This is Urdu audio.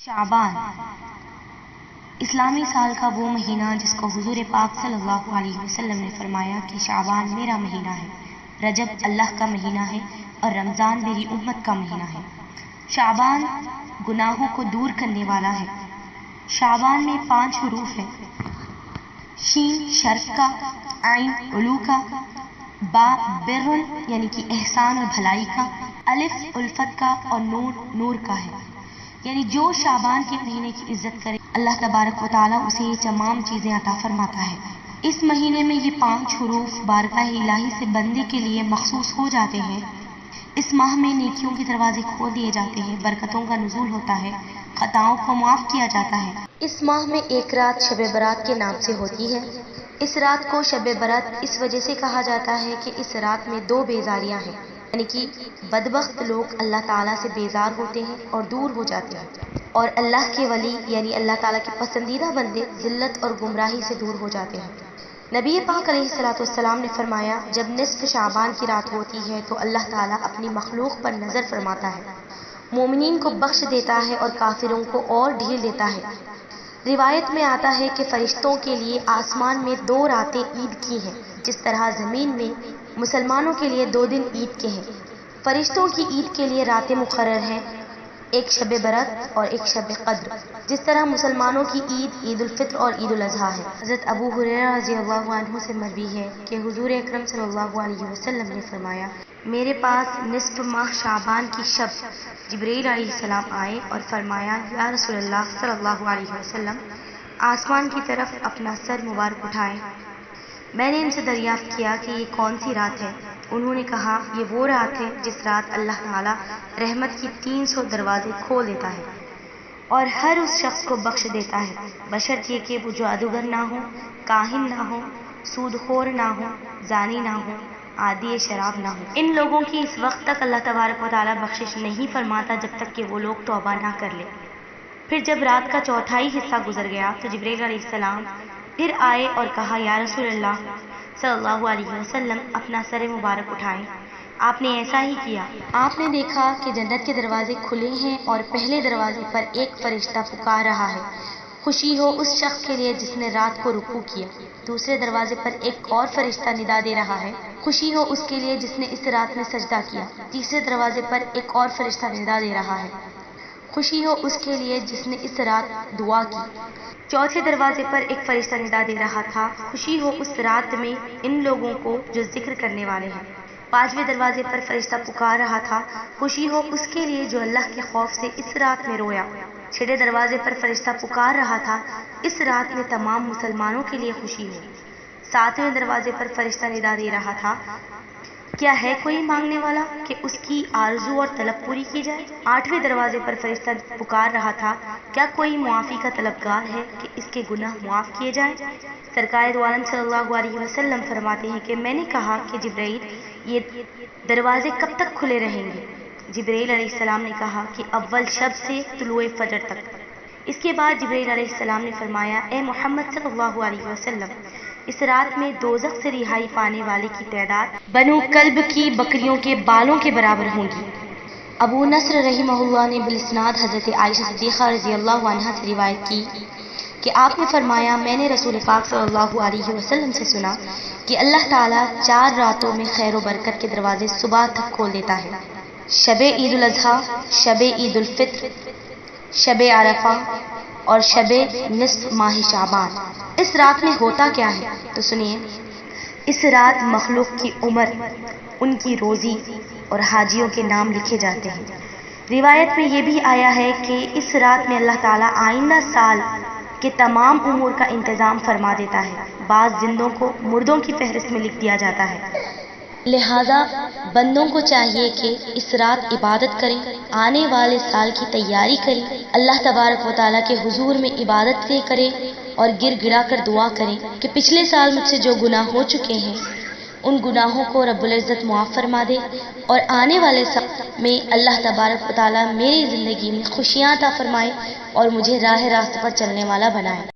شعبان اسلامی سال کا وہ مہینہ جس کو حضور پاک صلی اللہ علیہ وسلم نے فرمایا کہ شعبان میرا مہینہ ہے، رجب اللہ کا مہینہ ہے اور رمضان میری امت کا مہینہ ہے۔ شعبان گناہوں کو دور کرنے والا ہے۔ شعبان میں 5 حروف ہیں: شین شرف کا، عین علو کا، با بر یعنی کہ احسان اور بھلائی کا، الف الفت کا اور نون نور کا ہے۔ یعنی جو شعبان کے مہینے کی عزت کرے اللہ تبارک و تعالیٰ اسے یہ تمام چیزیں عطا فرماتا ہے۔ اس مہینے میں یہ 5 حروف بارگاہ الہی سے بندے کے لیے مخصوص ہو جاتے ہیں۔ اس ماہ میں نیکیوں کے دروازے کھول دیے جاتے ہیں، برکتوں کا نزول ہوتا ہے، خطاؤں کو معاف کیا جاتا ہے۔ اس ماہ میں ایک رات شب برات کے نام سے ہوتی ہے۔ اس رات کو شب برات اس وجہ سے کہا جاتا ہے کہ اس رات میں 2 بیزاریاں ہیں، یعنی کہ بدبخت لوگ اللہ تعالیٰ سے بیزار ہوتے ہیں اور دور ہو جاتے ہیں، اور اللہ کے ولی یعنی اللہ تعالیٰ کے پسندیدہ بندے ذلت اور گمراہی سے دور ہو جاتے ہیں۔ نبی پاک علیہ الصلوۃ والسلام نے فرمایا، جب نصف شعبان کی رات ہوتی ہے تو اللہ تعالیٰ اپنی مخلوق پر نظر فرماتا ہے، مومنین کو بخش دیتا ہے اور کافروں کو اور ڈھیل دیتا ہے۔ روایت میں آتا ہے کہ فرشتوں کے لیے آسمان میں 2 راتیں عید کی ہیں، جس طرح زمین میں مسلمانوں کے لیے 2 دن عید کے ہیں۔ فرشتوں کی عید کے لیے راتیں مقرر ہیں، ایک شب برات اور ایک شب قدر، جس طرح مسلمانوں کی عید عید الفطر اور عید الاضحیٰ ہے۔ حضرت ابو ہریرہ رضی اللہ عنہ سے مروی ہے کہ حضور اکرم صلی اللہ علیہ وسلم نے فرمایا، میرے پاس نصف ماہ شعبان کی شب جبرائیل علیہ السلام آئے اور فرمایا، یا رسول اللہ صلی اللہ علیہ وسلم، آسمان کی طرف اپنا سر مبارک اٹھائیں۔ میں نے ان سے دریافت کیا کہ یہ کون سی رات ہے؟ انہوں نے کہا، یہ وہ رات ہے جس رات اللہ تعالیٰ رحمت کی 300 دروازے کھول دیتا ہے اور ہر اس شخص کو بخش دیتا ہے، بشرط یہ کہ وہ جادوگر نہ ہو، کاہن نہ ہو، سود خور نہ ہو، زانی نہ ہو، عادی شراب نہ ہو۔ ان لوگوں کی اس وقت تک اللہ تبارک و تعالیٰ بخشش نہیں فرماتا جب تک کہ وہ لوگ توبہ نہ کر لیں۔ پھر جب رات کا 4تھائی حصہ گزر گیا تو جبرائیل علیہ السلام پھر آئے اور کہا، یا رسول اللہ صلی اللہ علیہ وسلم، اپنا سر مبارک اٹھائیں۔ آپ نے ایسا ہی کیا۔ آپ نے دیکھا کہ جنت کے دروازے کھلے ہیں اور پہلے دروازے پر ایک فرشتہ پکار رہا ہے، خوشی ہو اس شخص کے لیے جس نے رات کو رکوع کیا۔ دوسرے دروازے پر ایک اور فرشتہ ندا دے رہا ہے، خوشی ہو اس کے لیے جس نے اس رات میں سجدہ کیا۔ تیسرے دروازے پر ایک اور فرشتہ ندا دے رہا ہے، خوشی ہو اس کے لیے جس نے اس رات دعا کی۔ چوتھے دروازے پر ایک فرشتہ ندا دے رہا تھا، خوشی ہو اس رات میں ان لوگوں کو جو ذکر کرنے والے ہیں۔ 5ویں دروازے پر فرشتہ پکار رہا تھا، خوشی ہو اس کے لیے جو اللہ کے خوف سے اس رات میں رویا۔ 6 دروازے پر فرشتہ پکار رہا تھا، اس رات میں تمام مسلمانوں کے لیے خوشی ہو۔ 7ویں دروازے پر فرشتہ ندا دے رہا تھا، کیا ہے کوئی مانگنے والا کہ اس کی آرزو اور طلب پوری کی جائے؟ 8ویں دروازے پر فرشتہ پکار رہا تھا، کیا کوئی معافی کا طلبگار ہے کہ اس کے گناہ معاف کیے جائیں؟ سرکار دو عالم صلی اللہ علیہ وسلم فرماتے ہیں کہ میں نے کہا کہ جبرائیل، یہ دروازے کب تک کھلے رہیں گے؟ جبرائیل علیہ السلام نے کہا کہ اول شب سے طلوع فجر تک۔ اس کے بعد جبرائیل علیہ السلام نے فرمایا، اے محمد صلی اللہ علیہ وسلم، اس رات میں دوزخ سے رہائی پانے والے کی تعداد بنو کلب کی بکریوں کے بالوں کے برابر ہوں گی۔ ابو نصر رحمہ اللہ نے بالاسناد حضرت عائشہ صدیقہ رضی اللہ عنہا سے روایت کی کہ آپ نے فرمایا، میں نے رسول پاک صلی اللہ علیہ وسلم سے سنا کہ اللہ تعالیٰ 4 راتوں میں خیر و برکت کے دروازے صبح تک کھول دیتا ہے: شب عید الاضحیٰ، شب عید الفطر، شب عرفہ اور شب نصف ماہ شعبان۔ اس رات میں ہوتا کیا ہے؟ تو سنیے، اس رات مخلوق کی عمر، ان کی روزی اور حاجیوں کے نام لکھے جاتے ہیں۔ روایت میں یہ بھی آیا ہے کہ اس رات میں اللہ تعالیٰ آئندہ سال کے تمام امور کا انتظام فرما دیتا ہے۔ بعض زندوں کو مردوں کی فہرست میں لکھ دیا جاتا ہے۔ لہذا بندوں کو چاہیے کہ اس رات عبادت کریں، آنے والے سال کی تیاری کریں، اللہ تبارک و تعالیٰ کے حضور میں عبادت کریں اور گر گڑا کر دعا کریں کہ پچھلے سال مجھ سے جو گناہ ہو چکے ہیں ان گناہوں کو رب العزت معاف فرما دے، اور آنے والے سال میں اللہ تبارک و تعالیٰ میری زندگی میں خوشیاں عطا فرمائے اور مجھے راہ راست پر چلنے والا بنائے۔